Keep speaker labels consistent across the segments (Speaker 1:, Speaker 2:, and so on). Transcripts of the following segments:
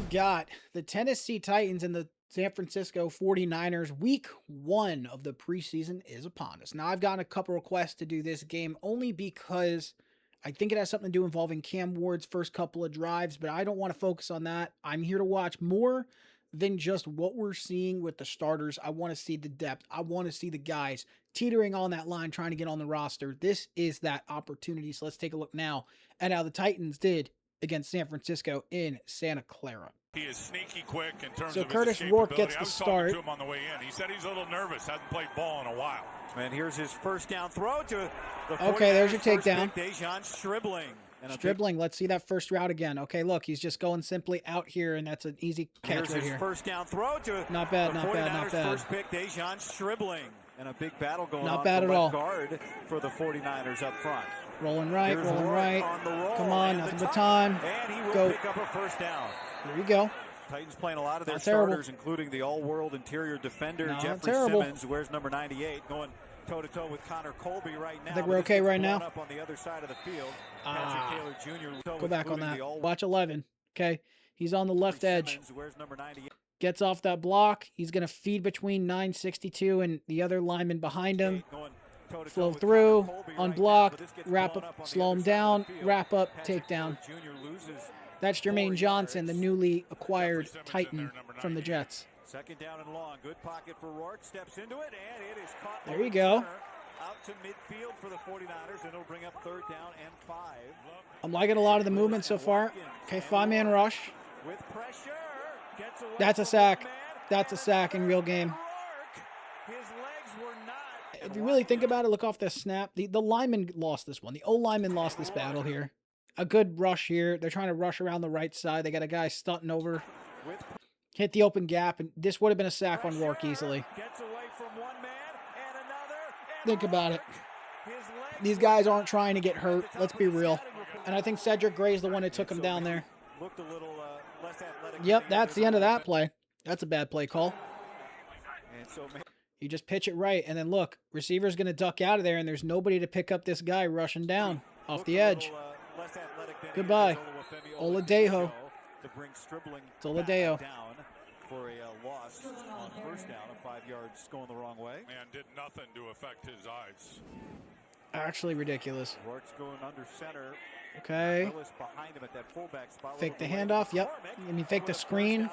Speaker 1: we've got the Tennessee Titans and the San Francisco 49ers. Week 1 of the preseason is upon us. Now, I've gotten a couple requests to do this game only because I think it has something to do involving Cam Ward's first couple of drives, but I don't want to focus on that. I'm here to watch more than just what we're seeing with the starters. I want to see the depth. I want to see the guys teetering on that line, trying to get on the roster. This is that opportunity. So let's take a look now at how the Titans did against San Francisco in Santa Clara.
Speaker 2: He is sneaky quick in terms
Speaker 1: so
Speaker 2: of
Speaker 1: Curtis
Speaker 2: his
Speaker 1: Rourke gets the
Speaker 2: I was
Speaker 1: start.
Speaker 2: talking to him on the way in. He said he's a little nervous, hasn't played ball in a while.
Speaker 3: And here's his first down throw to the
Speaker 1: okay, there's your takedown.
Speaker 3: Stribling.
Speaker 1: Stribling, let's see that first route again. Okay, look, he's just going simply out here, and that's an easy catch
Speaker 3: here's
Speaker 1: right
Speaker 3: his
Speaker 1: here.
Speaker 3: First down throw to
Speaker 1: not bad,
Speaker 3: the
Speaker 1: not bad, not bad.
Speaker 3: First pick, Dejon Stribling. And a big battle going
Speaker 1: not
Speaker 3: on
Speaker 1: bad
Speaker 3: for
Speaker 1: at all.
Speaker 3: left guard for the 49ers up front.
Speaker 1: Rolling right,
Speaker 3: here's
Speaker 1: rolling
Speaker 3: Rourke
Speaker 1: right.
Speaker 3: On the roll,
Speaker 1: come on, nothing but time.
Speaker 3: And he will
Speaker 1: go.
Speaker 3: pick up a first down.
Speaker 1: There you go.
Speaker 3: Titans playing a lot of their
Speaker 1: not
Speaker 3: starters,
Speaker 1: terrible.
Speaker 3: including the all-world interior defender,
Speaker 1: not
Speaker 3: Jeffrey
Speaker 1: terrible.
Speaker 3: Simmons, who wears number 98, going toe-to-toe with Connor Colby right now.
Speaker 1: I think we're okay right now.
Speaker 3: Up on the other side of the field.
Speaker 1: Go back on that. Watch 11. Okay, he's on the left edge. Gets off that block. He's going to feed between 962 and the other lineman behind him. Flow through, unblocked, wrap up, slow him down, wrap up, takedown. That's Jermaine Johnson, the newly acquired Titan from the Jets.
Speaker 3: Second down and long. Good pocket for Rourke. Steps into it, and it is caught.
Speaker 1: There you go.
Speaker 3: Out to midfield for the 49ers, and it'll bring up third down and 5.
Speaker 1: I'm liking a lot of the movement so far. Okay, 5-man rush.
Speaker 3: With pressure.
Speaker 1: That's a sack. That's a sack in real game.
Speaker 3: His legs were not.
Speaker 1: If you really think about it, look off the snap. The lineman lost this one. The O-lineman lost this battle here. A good rush here. They're trying to rush around the right side. They got a guy stunting over. Hit the open gap, and this would have been a sack on Rourke easily. Think about it. These guys aren't trying to get hurt. Let's be real. And I think Cedric Gray's the one that took him down there. Yep, that's the end of that play. That's a bad play call. You just pitch it right, and then look, receiver's going to duck out of there, and there's nobody to pick up this guy rushing down off the edge. Goodbye. Oladejo. It's Oladejo.
Speaker 3: For a loss on first down of 5 yards going the wrong way.
Speaker 2: And did nothing to affect his eyes.
Speaker 1: Actually ridiculous.
Speaker 3: Rourke's going under center.
Speaker 1: Okay.
Speaker 3: Behind him at that fullback spot.
Speaker 1: Fake the handoff. Yep. And he faked the screen.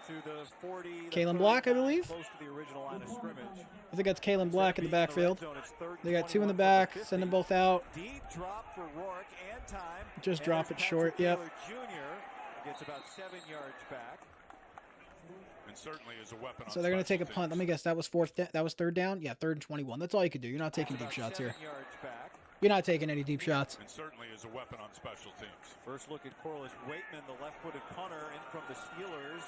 Speaker 3: To the 40,
Speaker 1: Kalen Black, I believe.
Speaker 3: Close to the original line of scrimmage.
Speaker 1: I think that's Kalen Black in the backfield. They got 2 in the back. Send them both out.
Speaker 3: Deep drop for Rourke and time.
Speaker 1: Just drop it short. Yep.
Speaker 3: Gets about 7 yards back.
Speaker 2: And certainly is a weapon.
Speaker 1: So they're going to take a punt. Let me guess. That was that was third down? Yeah, 3rd and 21. That's all you could do. You're not taking deep shots here. You're not taking any deep shots.
Speaker 2: And certainly is a weapon on special teams.
Speaker 3: First look at Corliss Waitman, the left-footed punter, in from the Steelers.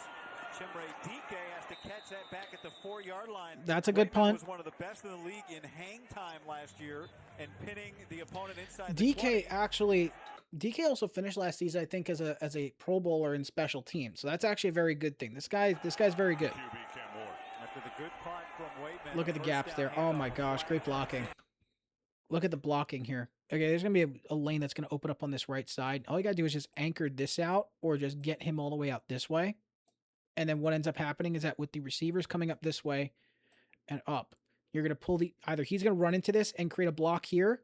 Speaker 3: Chimre Dike has to catch that back at the 4-yard line.
Speaker 1: That's a good punt.
Speaker 3: Was one of the best in the league in hang time last year and pinning the opponent inside.
Speaker 1: DK actually. DK also finished last season, I think, as a Pro Bowler in special teams. So that's actually a very good thing. This guy's very good.
Speaker 3: After the good punt from Waitman,
Speaker 1: look at the gaps there. Oh my gosh, great blocking. Look at the blocking here. Okay, there's going to be a lane that's going to open up on this right side. All you got to do is just anchor this out or just get him all the way out this way. And then what ends up happening is that with the receivers coming up this way and up, you're going to pull either he's going to run into this and create a block here,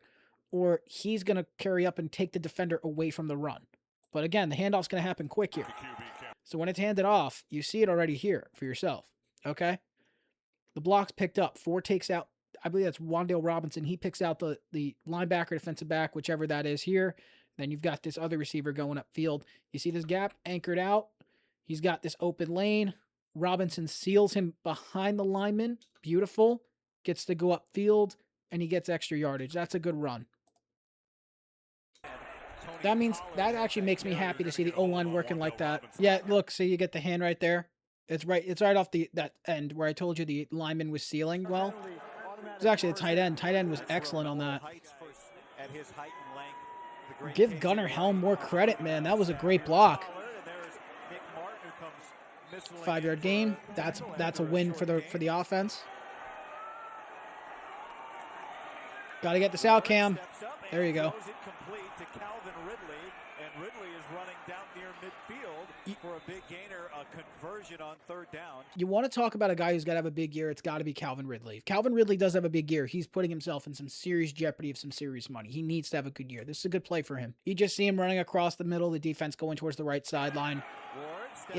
Speaker 1: or he's going to carry up and take the defender away from the run. But again, the handoff's going to happen quick here. So when it's handed off, you see it already here for yourself. Okay? The block's picked up. 4 takes out, I believe that's Wan'Dale Robinson. He picks out the linebacker, defensive back, whichever that is here. Then you've got this other receiver going upfield. You see this gap anchored out. He's got this open lane. Robinson seals him behind the lineman. Beautiful. Gets to go upfield, and he gets extra yardage. That's a good run. That means that actually makes me happy to see the O-line working like that. Yeah, look, see, you get the hand right there. It's right off that end where I told you the lineman was sealing. Well, it was actually the tight end. Tight end was excellent on that. Give Gunnar Helm more credit, man. That was a great block. 5-yard gain. That's a win for the offense. Got to get this out, Cam. There you go.
Speaker 3: Throws it complete to Calvin Ridley, and Ridley is running down near midfield for a big gainer, a conversion on third down.
Speaker 1: You want to talk about a guy who's got to have a big year, it's got to be Calvin Ridley. If Calvin Ridley does have a big year, he's putting himself in some serious jeopardy of some serious money. He needs to have a good year. This is a good play for him. You just see him running across the middle, the defense going towards the right sideline.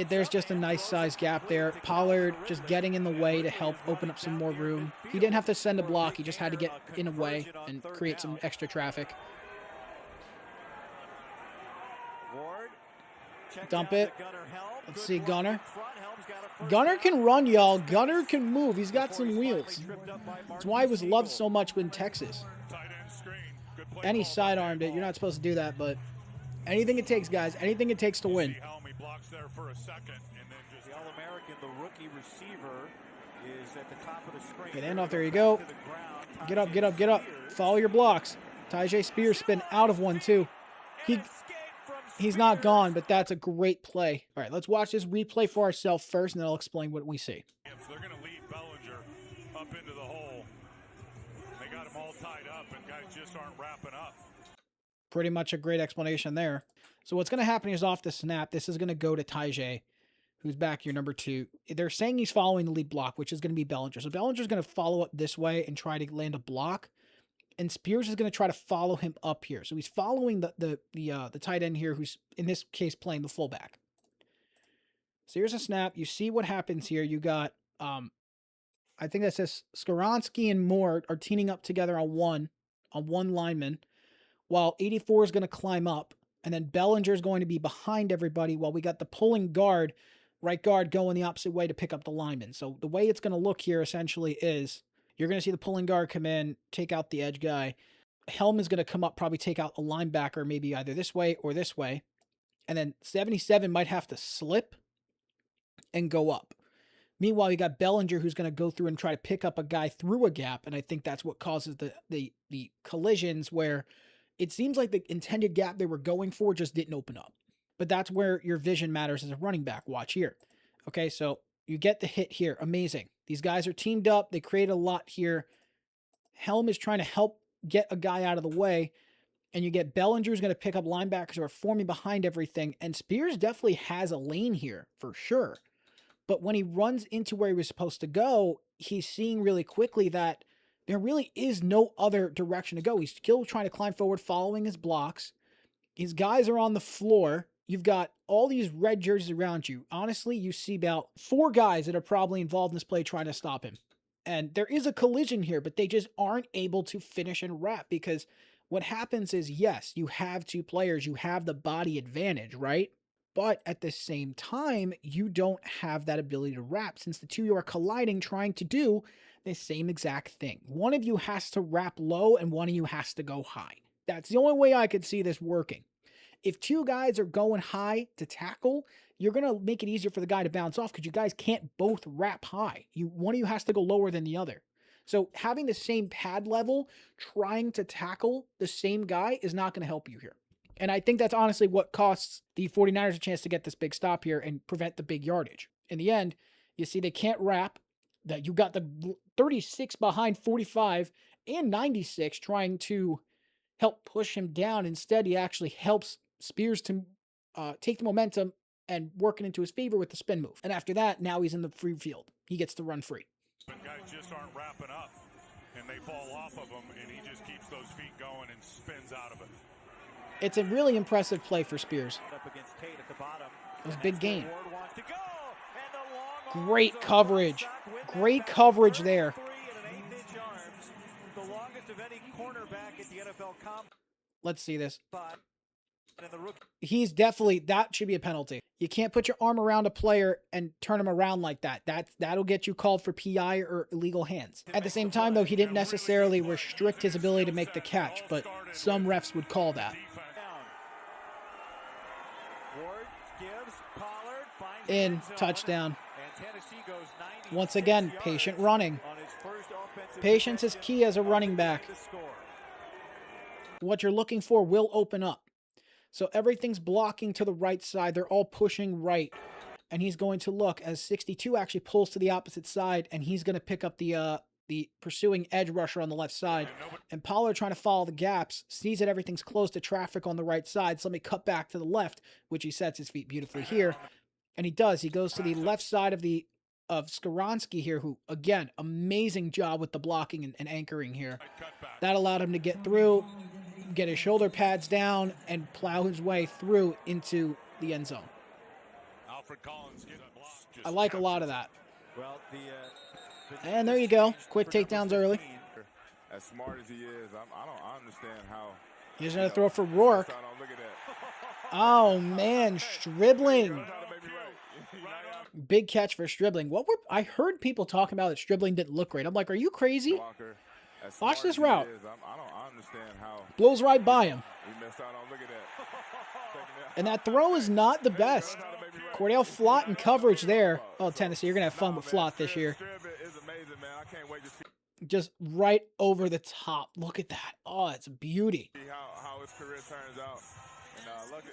Speaker 1: There's just a nice size gap there. Pollard just getting in the way to help open up some more room. He didn't have to send a block. He just had to get in a way and create some extra traffic. Dump it. Let's see Gunner. Gunner can run, y'all. Gunner can move. He's got some wheels. That's why he was loved so much in Texas. And he sidearmed it. You're not supposed to do that, but anything it takes, guys. Anything it takes to win.
Speaker 3: The All-American, the rookie receiver, is at the top of the screen.
Speaker 1: Good handoff. There you go. Get up, get up, get up. Follow your blocks. Tyjae Spears spin out of one, too. He's not gone, but that's a great play. All right, let's watch this replay for ourselves first, and then I'll explain what we see.
Speaker 2: They're going to lead Bellinger up into the hole. They got him all tied up, and guys just aren't wrapping up.
Speaker 1: Pretty much a great explanation there. So what's going to happen is off the snap, this is going to go to Tyjae, who's back here, number 2. They're saying he's following the lead block, which is going to be Bellinger. So Bellinger's going to follow up this way and try to land a block. And Spears is going to try to follow him up here. So he's following the tight end here, who's in this case playing the fullback. So here's a snap. You see what happens here. You got, I think that says Skoronski and Moore are teaming up together on one lineman, while 84 is going to climb up, and then Bellinger is going to be behind everybody while we got the pulling guard, right guard, going the opposite way to pick up the lineman. So the way it's going to look here essentially is, you're going to see the pulling guard come in, take out the edge guy. Helm is going to come up, probably take out a linebacker, maybe either this way or this way. And then 77 might have to slip and go up. Meanwhile, you got Bellinger, who's going to go through and try to pick up a guy through a gap. And I think that's what causes the collisions, where it seems like the intended gap they were going for just didn't open up. But that's where your vision matters as a running back. Watch here. Okay, so you get the hit here. Amazing. These guys are teamed up. They create a lot here. Helm is trying to help get a guy out of the way. And you get Bellinger, who's going to pick up linebackers who are forming behind everything. And Spears definitely has a lane here, for sure. But when he runs into where he was supposed to go, he's seeing really quickly that there really is no other direction to go. He's still trying to climb forward, following his blocks. His guys are on the floor. You've got all these red jerseys around you. Honestly, you see about 4 guys that are probably involved in this play trying to stop him. And there is a collision here, but they just aren't able to finish and wrap, because what happens is, yes, you have 2 players. You have the body advantage, right? But at the same time, you don't have that ability to wrap, since the 2 you are colliding trying to do the same exact thing. One of you has to wrap low and one of you has to go high. That's the only way I could see this working. If 2 guys are going high to tackle, you're going to make it easier for the guy to bounce off, because you guys can't both wrap high. One of you has to go lower than the other. So having the same pad level, trying to tackle the same guy, is not going to help you here. And I think that's honestly what costs the 49ers a chance to get this big stop here and prevent the big yardage. In the end, you see they can't wrap. That you got the 36 behind 45 and 96 trying to help push him down. Instead, he actually helps Spears to take the momentum and work it into his favor with the spin move. And after that, now he's in the free field. He gets to run free.
Speaker 2: But guys just aren't wrapping up, and they fall off of him, and he just keeps those feet going and spins out of it.
Speaker 1: It's a really impressive play for Spears.
Speaker 3: Up against Tate at the bottom.
Speaker 1: It was a big gain.
Speaker 3: Ward wants to go, and the long
Speaker 1: Great
Speaker 3: arms
Speaker 1: coverage.
Speaker 3: of Wilcox
Speaker 1: Great
Speaker 3: with that
Speaker 1: coverage
Speaker 3: third
Speaker 1: there.
Speaker 3: 3 and an 8-inch arms. The longest of any cornerback at the NFL combine.
Speaker 1: Let's see this.
Speaker 3: And the rookie.
Speaker 1: He's definitely, that should be a penalty. You can't put your arm around a player and turn him around like that. That'll get you called for PI or illegal hands. At the same time, though, he didn't necessarily restrict his ability to make the catch, but some refs would call that.
Speaker 3: Ward gives, Pollard finds
Speaker 1: In,
Speaker 3: end zone,
Speaker 1: touchdown.
Speaker 3: and Tennessee goes 96
Speaker 1: Once again,
Speaker 3: yards
Speaker 1: patient running.
Speaker 3: on his first offensive
Speaker 1: Patience is
Speaker 3: possession
Speaker 1: key as a running
Speaker 3: to
Speaker 1: back.
Speaker 3: the score.
Speaker 1: What you're looking for will open up. So everything's blocking to the right side. They're all pushing right. And he's going to look as 62 actually pulls to the opposite side, and he's going to pick up the the pursuing edge rusher on the left side. And Pollard trying to follow the gaps, sees that everything's close to traffic on the right side. So let me cut back to the left, which he sets his feet beautifully here. And he does. He goes to the left side of Skoronski here, who, again, amazing job with the blocking and anchoring here. That allowed him to get through, get his shoulder pads down, and plow his way through into the end zone. I like a lot of that.
Speaker 3: Well,
Speaker 1: And there you go. Quick takedowns early.
Speaker 4: As smart as he is, I understand how.
Speaker 1: Here's another throw for Rourke. Oh, man, Stribling. Big catch for Stribling. I heard people talking about that Stribling didn't look great. I'm like, are you crazy? Watch this route.
Speaker 4: I understand how.
Speaker 1: Blows right by him. And that throw is not the best. Cordell Flott in coverage there. Oh, Tennessee, you're going to have fun with Flott this year. Just right over the top. Look at that. Oh, it's a beauty.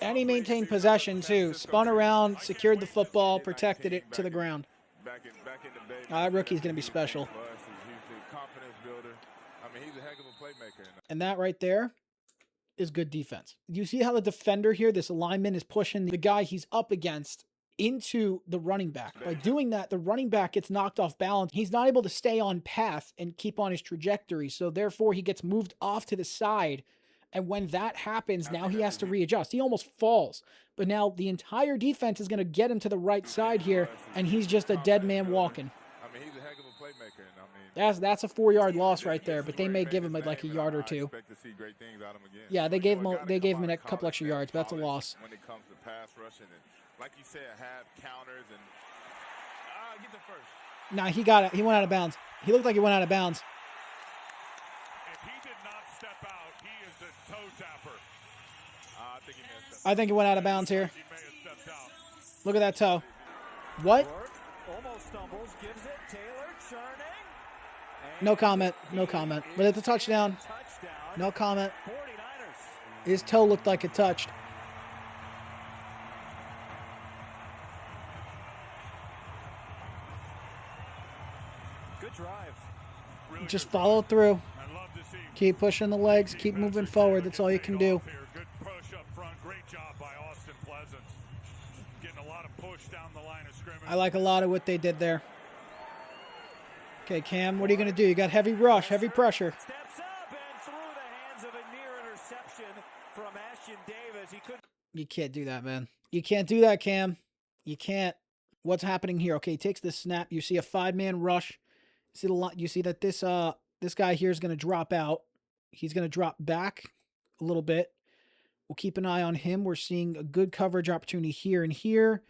Speaker 1: And he maintained possession, too. Spun around, secured the football, protected it to the ground. That rookie's going to be special. And that right there is good defense. You see how the defender here, this lineman, is pushing the guy he's up against into the running back. By doing that, the running back gets knocked off balance. He's not able to stay on path and keep on his trajectory. So therefore, he gets moved off to the side. And when that happens, now he has to readjust. He almost falls. But now the entire defense is going to get him to the right side here, and he's just a dead man walking.
Speaker 4: He's a heck of a playmaker.
Speaker 1: That's a 4-yard loss right there, but they may give him like a yard or two. Yeah, they gave him a couple extra yards, but that's a loss.
Speaker 4: When it comes to pass rushing, and like you said, have counters and get the first.
Speaker 1: Nah, he got it. He went out of bounds. He looked like he went out of bounds.
Speaker 2: If he did not step out, he is a toe tapper.
Speaker 1: I think he went out of bounds here. Look at that toe. What?
Speaker 3: almost stumbles, gives it, Taylor churning.
Speaker 1: No comment. No comment. But it's a touchdown. No comment.
Speaker 3: 49ers.
Speaker 1: His toe looked like it touched.
Speaker 3: Good drive.
Speaker 1: Just follow through. Keep pushing the legs. Keep moving forward. That's all you can do.
Speaker 2: Good push up front. Great job by Austin Pleasant. Getting a lot of push down the line of scrimmage.
Speaker 1: I like a lot of what they did there. Okay, Cam, what are you going to do? You got heavy rush, heavy pressure.
Speaker 3: Steps up and through the hands of a near interception from Ashton Davis. He couldn't.
Speaker 1: You can't do that, man. You can't do that, Cam. You can't. What's happening here? Okay, he takes the snap. You see a 5-man rush. You see that this guy here is going to drop out. He's going to drop back a little bit. We'll keep an eye on him. We're seeing a good coverage opportunity here and here.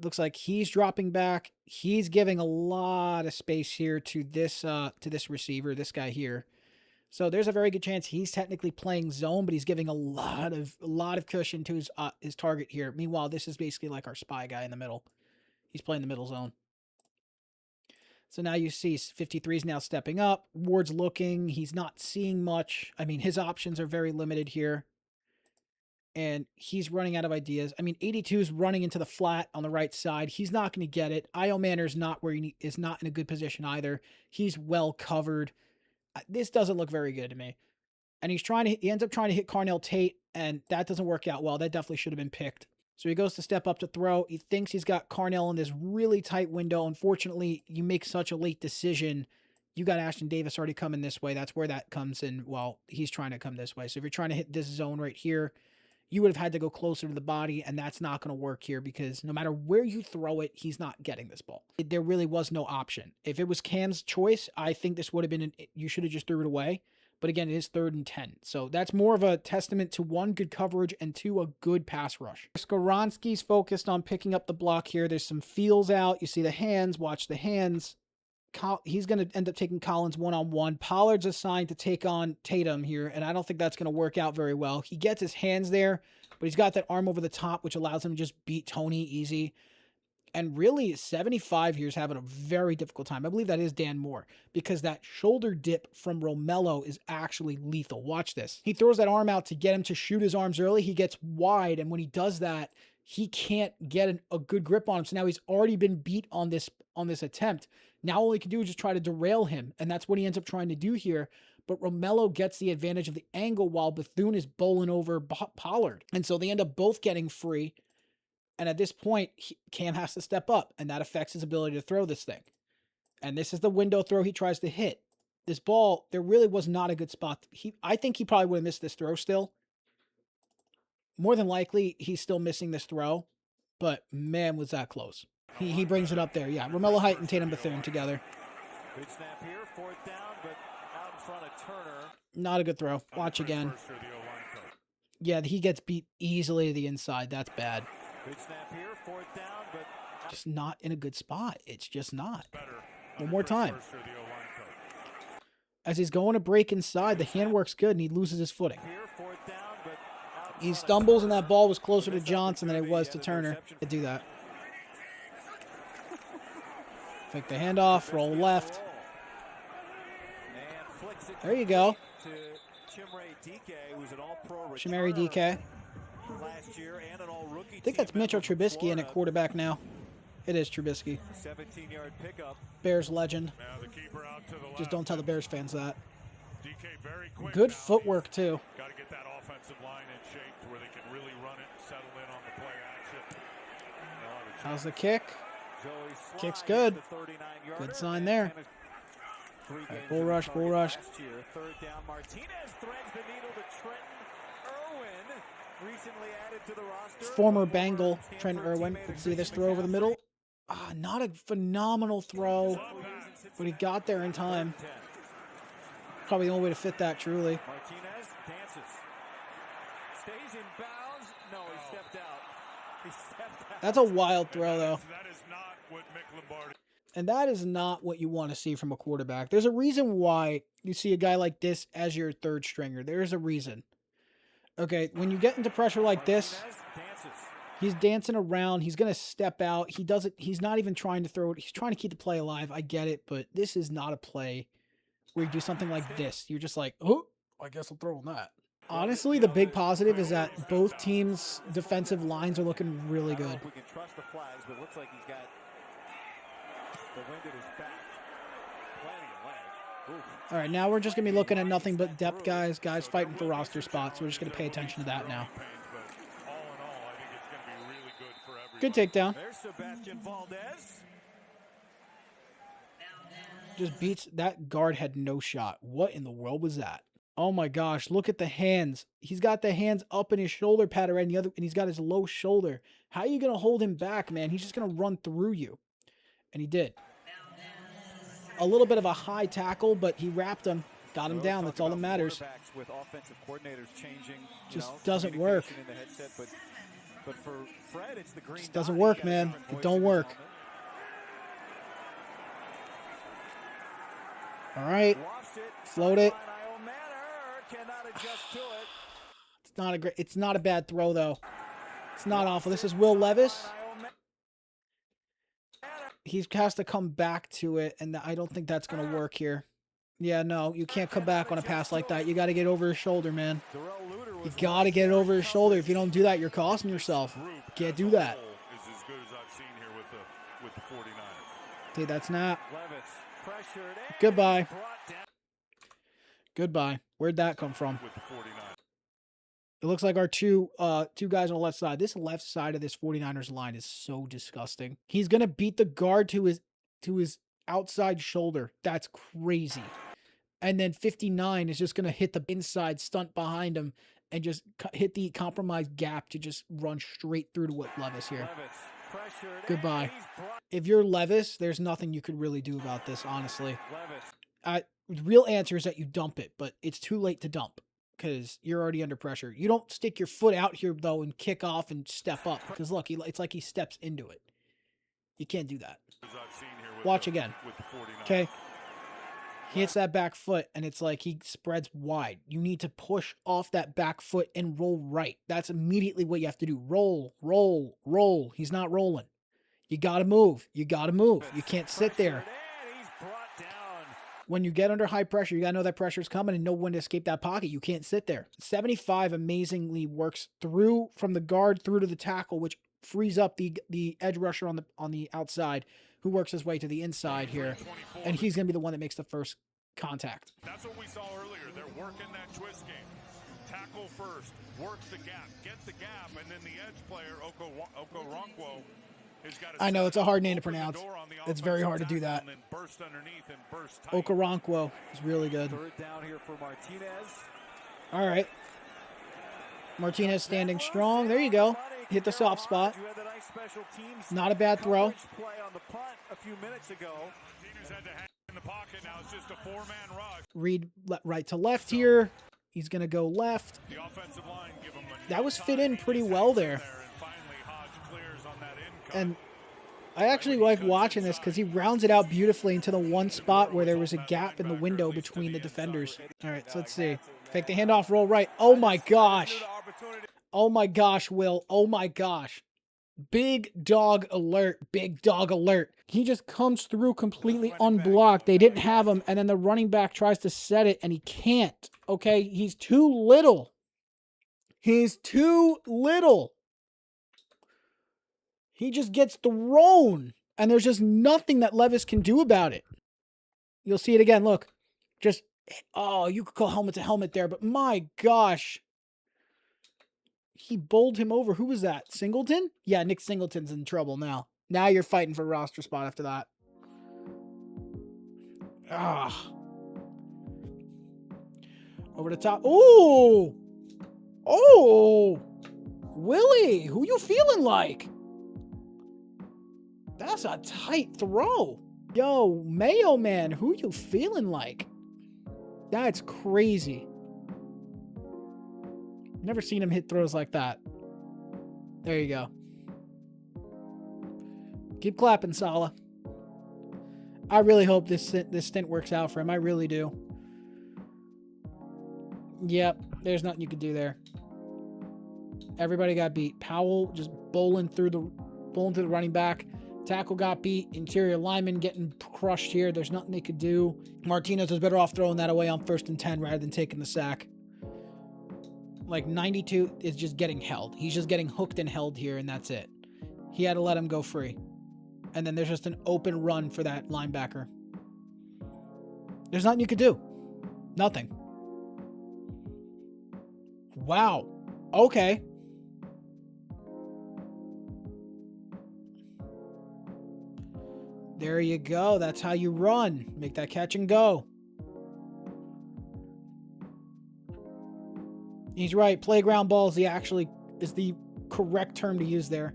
Speaker 1: Looks like he's dropping back. He's giving a lot of space here to this receiver, this guy here. So there's a very good chance he's technically playing zone, but he's giving a lot of cushion to his target here. Meanwhile, this is basically like our spy guy in the middle. He's playing the middle zone. So now you see 53 is now stepping up. Ward's looking. He's not seeing much. I mean, his options are very limited here. And he's running out of ideas. I mean, 82 is running into the flat on the right side. He's not going to get it. Io Manner's not where is not in a good position either. He's well covered. This doesn't look very good to me. And he ends up trying to hit Carnell Tate, and that doesn't work out well. That definitely should have been picked. So he goes to step up to throw. He thinks he's got Carnell in this really tight window. Unfortunately, you make such a late decision. You got Ashton Davis already coming this way. That's where that comes in while he's trying to come this way. So if you're trying to hit this zone right here, you would have had to go closer to the body, and that's not going to work here because no matter where you throw it, he's not getting this ball. There really was no option. If it was Cam's choice, I think this would have been, you should have just threw it away. But again, it is 3rd and 10. So that's more of a testament to 1, good coverage, and 2, a good pass rush. Skoronski's focused on picking up the block here. There's some feels out. You see the hands. Watch the hands. He's going to end up taking Collins one-on-one. Pollard's assigned to take on Tatum here, and I don't think that's going to work out very well. He gets his hands there, but he's got that arm over the top, which allows him to just beat Tony easy. And really, 75 here is having a very difficult time. I believe that is Dan Moore, because that shoulder dip from Romello is actually lethal. Watch this. He throws that arm out to get him to shoot his arms early. He gets wide, and when he does that, he can't get a good grip on him. So now he's already been beat on this attempt. Now all he can do is just try to derail him, and that's what he ends up trying to do here. But Romello gets the advantage of the angle while Bethune is bowling over Pollard. And so they end up both getting free. And at this point, Cam has to step up, and that affects his ability to throw this thing. And this is the window throw he tries to hit. This ball, there really was not a good spot. I think he probably would have missed this throw still. More than likely, he's still missing this throw. But, man, was that close. He brings it up there. Yeah, Romello Height and Tatum Bethune together.
Speaker 3: Good snap here, 4th down, but out in front of Turner.
Speaker 1: Not a good throw. Watch again. Yeah, he gets beat easily to the inside. That's bad.
Speaker 3: Good snap here, 4th down, but
Speaker 1: just not in a good spot. It's just not. One more time. As he's going to break inside, the handwork's good, and he loses his footing. He stumbles, and that ball was closer to Johnson than it was to Turner to do that. Fake the handoff, roll left. There you go. Chimere DK. I think that's Mitchell Trubisky in at quarterback now. It is Trubisky.
Speaker 3: 17-yard pickup.
Speaker 1: Bears legend. Just don't tell the Bears fans that. Good footwork, too.
Speaker 2: Got to get that offensive line in shape to where they can really run it and settle in on the play action.
Speaker 1: How's the kick? Kick's good. Good sign there. Right, bull rush, bull rush.
Speaker 3: 3rd down, Martinez threads the needle to Trenton Irwin, recently added to the roster.
Speaker 1: Former Bengal Trenton Irwin. Let's see this throw over the middle. Not a phenomenal throw, but he got there in time. Probably the only way to fit that, truly.
Speaker 3: Martinez dances. Stays in bounds. No, he stepped out. He stepped out.
Speaker 1: That's a wild throw, though.
Speaker 2: That is not what Mick Lombardi.
Speaker 1: And that is not what you want to see from a quarterback. There's a reason why you see a guy like this as your third stringer. There's a reason. Okay, when you get into pressure like this, he's dancing around. He's going to step out. He's not even trying to throw it. He's trying to keep the play alive. I get it, but this is not a play where you do something like this. You're just like, oh, I guess I'll throw on that. Honestly, the big positive is that both teams' defensive lines are looking really good.
Speaker 3: We can trust the flags, but it looks like he's got the wind at his back. Plenty of leg.
Speaker 1: All right, now we're just going to be looking at nothing but depth guys fighting for roster spots. We're just going to pay attention to that now. Good takedown.
Speaker 3: There's Sebastian Valdez.
Speaker 1: Just beats that guard, had no shot. What in the world was that? Oh my gosh, look at the hands. He's got the hands up in his shoulder pad already, and he's got his low shoulder. How are you going to hold him back, man? He's just going to run through you. And he did. A little bit of a high tackle, but he wrapped him. Got him down. That's all that matters.
Speaker 3: With offensive coordinators changing,
Speaker 1: just doesn't work.
Speaker 3: In the headset, but for Fred, it's the green
Speaker 1: just doesn't work, man. It don't work. All right. Float it. It's not a bad throw, though. It's not awful. This is Will Levis. He has to come back to it, and I don't think that's going to work here. Yeah, no, you can't come back on a pass like that. You got to get over his shoulder, man. You got to get it over his shoulder. If you don't do that, you're costing yourself. You can't do that. Dude, that's not. Goodbye. Goodbye. Where'd that come from? It looks like our two guys on the left side. This left side of this 49ers line is so disgusting. He's going to beat the guard to his outside shoulder. That's crazy. And then 59 is just going to hit the inside stunt behind him and just hit the compromised gap to just run straight through to what Levis here. Goodbye. If you're Levis, there's nothing you could really do about this, honestly. The real answer is that you dump it, but it's too late to dump because you're already under pressure. You don't stick your foot out here, though, and kick off and step up because, look, it's like he steps into it. You can't do that. Watch again. Okay? He hits that back foot, and it's like he spreads wide. You need to push off that back foot and roll right. That's immediately what you have to do. Roll, roll, roll. He's not rolling. You got to move. You got to move. You can't sit there. When you get under high pressure, you got to know that pressure's coming and know when to escape that pocket. You can't sit there. 75 amazingly works through from the guard through to the tackle, which frees up the edge rusher on the outside, who works his way to the inside here, and he's going to be the one that makes the first contact.
Speaker 2: That's what we saw earlier. They're working that twist game. Tackle first, work the gap, get the gap, and then the edge player, Okoronkwo, has got to...
Speaker 1: I know, it's a hard name to pronounce. It's very hard to do that. Okoronkwo is really good.
Speaker 3: Third down here for Martinez.
Speaker 1: All right. Martinez standing strong. There you go. Hit the soft spot. Not a bad throw.
Speaker 3: Play on the punt a few minutes ago.
Speaker 2: Martinez had to hang in the pocket. Now it's just a four-man rush.
Speaker 1: Read right to left here. He's going to go left.
Speaker 2: The offensive line give him
Speaker 1: that was fit in pretty well there. And I actually like watching this because he rounds it out beautifully into the one spot where there was a gap in the window between the defenders. All right, so let's see. Fake the handoff, roll right. Oh my gosh. Oh my gosh, Will. Oh my gosh. Big dog alert. Big dog alert. He just comes through completely unblocked. They didn't have him, and then the running back tries to set it, and he can't. Okay? He's too little. He's too little. He just gets thrown, and there's just nothing that Levis can do about it. You'll see it again. Look. Just, oh, you could call helmet to helmet there, but my gosh. He bowled him over. Who was that? Singleton? Yeah, Nick Singleton's in trouble now. Now you're fighting for a roster spot after that. Ah. Over the top. Oh! Oh! Willie, who you feeling like? That's a tight throw. Yo, Mayo Man, who you feeling like? That's crazy. Never seen him hit throws like that. There you go. Keep clapping, Saleh. I really hope this stint works out for him. I really do. Yep, there's nothing you could do there. Everybody got beat. Powell just bowling through the running back. Tackle got beat. Interior lineman getting crushed here. There's nothing they could do. Martinez was better off throwing that away on 1st and 10 rather than taking the sack. Like 92 is just getting held. He's just getting hooked and held here, and that's it. He had to let him go free. And then there's just an open run for that linebacker. There's nothing you could do. Nothing. Wow. Okay. There you go. That's how you run. Make that catch and go. He's right. Playground ball is the correct term to use there.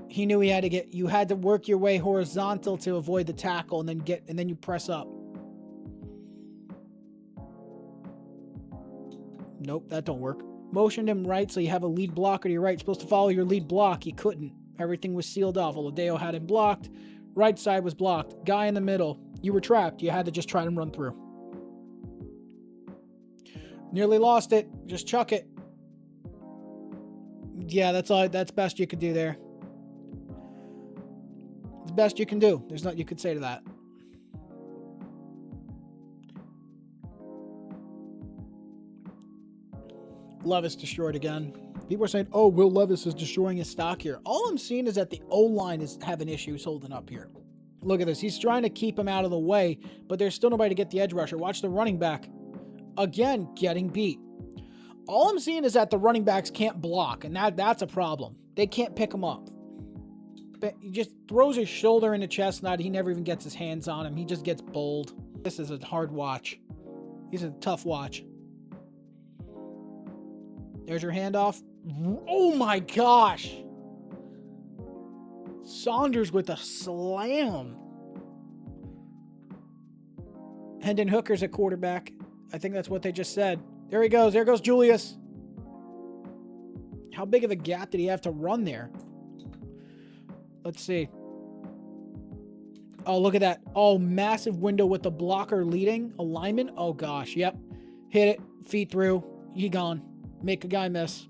Speaker 1: He knew you had to work your way horizontal to avoid the tackle and then you press up. Nope, that don't work. Motioned him right so you have a lead blocker to your right. You're supposed to follow your lead block. He couldn't. Everything was sealed off. Oladeo had him blocked. Right side was blocked. Guy in the middle. You were trapped. You had to just try and run through. Nearly lost it. Just chuck it. Yeah, that's best you could do there. It's the best you can do. There's nothing you could say to that. Levis destroyed again. People are saying, oh, Will Levis is destroying his stock here. All I'm seeing is that the O-line is having issues holding up here. Look at this. He's trying to keep him out of the way, but there's still nobody to get the edge rusher. Watch the running back. Again, getting beat. All I'm seeing is that the running backs can't block, and that's a problem. They can't pick him up. But he just throws his shoulder in the chestnut. He never even gets his hands on him. He just gets bowled. This is a hard watch. This is a tough watch. There's your handoff. Oh my gosh. Saunders with a slam. Hendon Hooker's at quarterback. I think that's what they just said. There he goes. There goes Julius. How big of a gap did he have to run there? Let's see. Oh, look at that. Oh, massive window with the blocker leading. Alignment. Oh, gosh. Yep. Hit it. Feet through. He gone. Make a guy miss.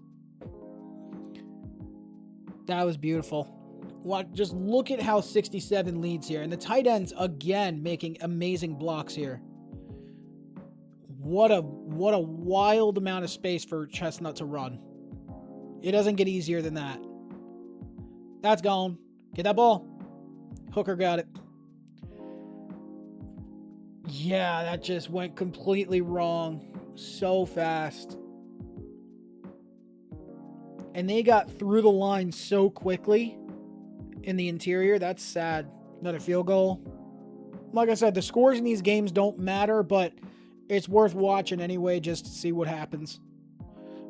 Speaker 1: That was beautiful. What? Just look at how 67 leads here. And the tight ends, again, making amazing blocks here. What a wild amount of space for Chestnut to run. It doesn't get easier than that. That's gone. Get that ball. Hooker got it. Yeah, that just went completely wrong. So fast. And they got through the line so quickly in the interior. That's sad. Another field goal. Like I said, the scores in these games don't matter, but it's worth watching anyway just to see what happens.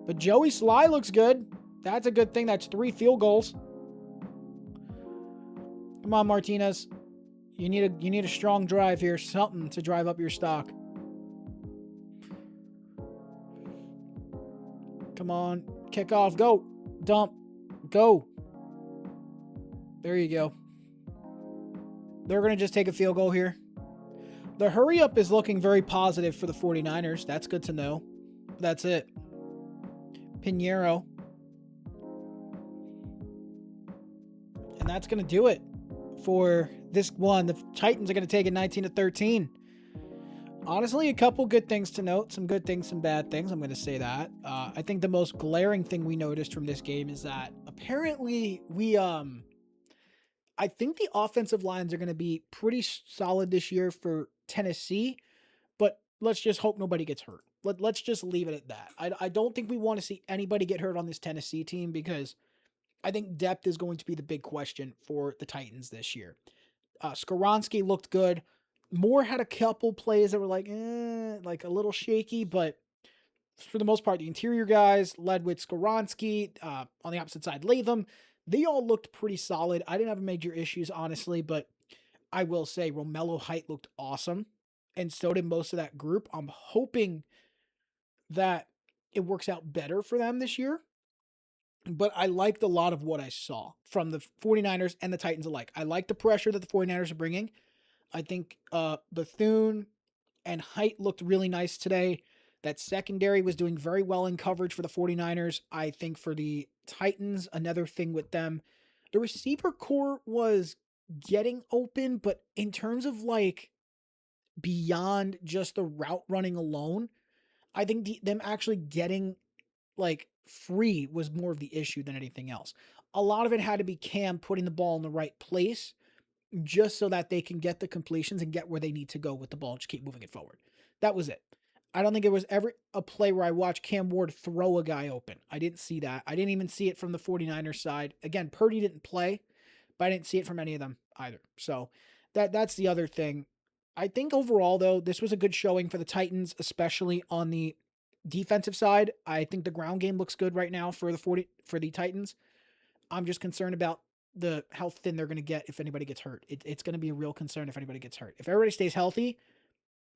Speaker 1: But Joey Sly looks good. That's a good thing. That's 3 field goals. Come on, Martinez. You need a strong drive here. Something to drive up your stock. Come on. Kick off. Go. Dump. Go. There you go. They're going to just take a field goal here. The hurry up is looking very positive for the 49ers. That's good to know. That's it. Pinheiro. And that's going to do it for this one. The Titans are going to take it 19-13. Honestly, a couple good things to note. Some good things, some bad things. I'm going to say that. I think the most glaring thing we noticed from this game is that apparently I think the offensive lines are going to be pretty solid this year for Tennessee, but let's just hope nobody gets hurt. Let's just leave it at that. I don't think we want to see anybody get hurt on this Tennessee team because I think depth is going to be the big question for the Titans this year. Skoronski looked good. Moore had a couple plays that were like a little shaky, but for the most part, the interior guys led with Skoronski. On the opposite side, Latham. They all looked pretty solid. I didn't have major issues, honestly, but I will say Romello Height looked awesome, and so did most of that group. I'm hoping that it works out better for them this year, but I liked a lot of what I saw from the 49ers and the Titans alike. I like the pressure that the 49ers are bringing. I think Bethune and Height looked really nice today. That secondary was doing very well in coverage for the 49ers. I think for the Titans, another thing with them, the receiver core was getting open, but in terms of like beyond just the route running alone, I think them actually getting like free was more of the issue than anything else. A lot of it had to be Cam putting the ball in the right place just so that they can get the completions and get where they need to go with the ball and just keep moving it forward. That was it. I don't think it was ever a play where I watched Cam Ward throw a guy open. I didn't see that. I didn't even see it from the 49ers side. Again, Purdy didn't play, but I didn't see it from any of them either. So that's the other thing. I think overall, though, this was a good showing for the Titans, especially on the defensive side. I think the ground game looks good right now for the Titans. I'm just concerned about how thin they're going to get if anybody gets hurt. It's going to be a real concern if anybody gets hurt. If everybody stays healthy,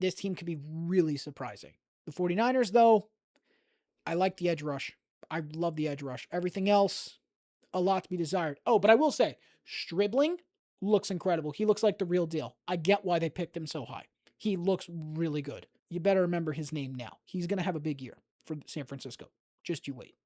Speaker 1: this team could be really surprising. The 49ers, though, I like the edge rush. I love the edge rush. Everything else, a lot to be desired. Oh, but I will say, Stribling looks incredible. He looks like the real deal. I get why they picked him so high. He looks really good. You better remember his name now. He's going to have a big year for San Francisco. Just you wait.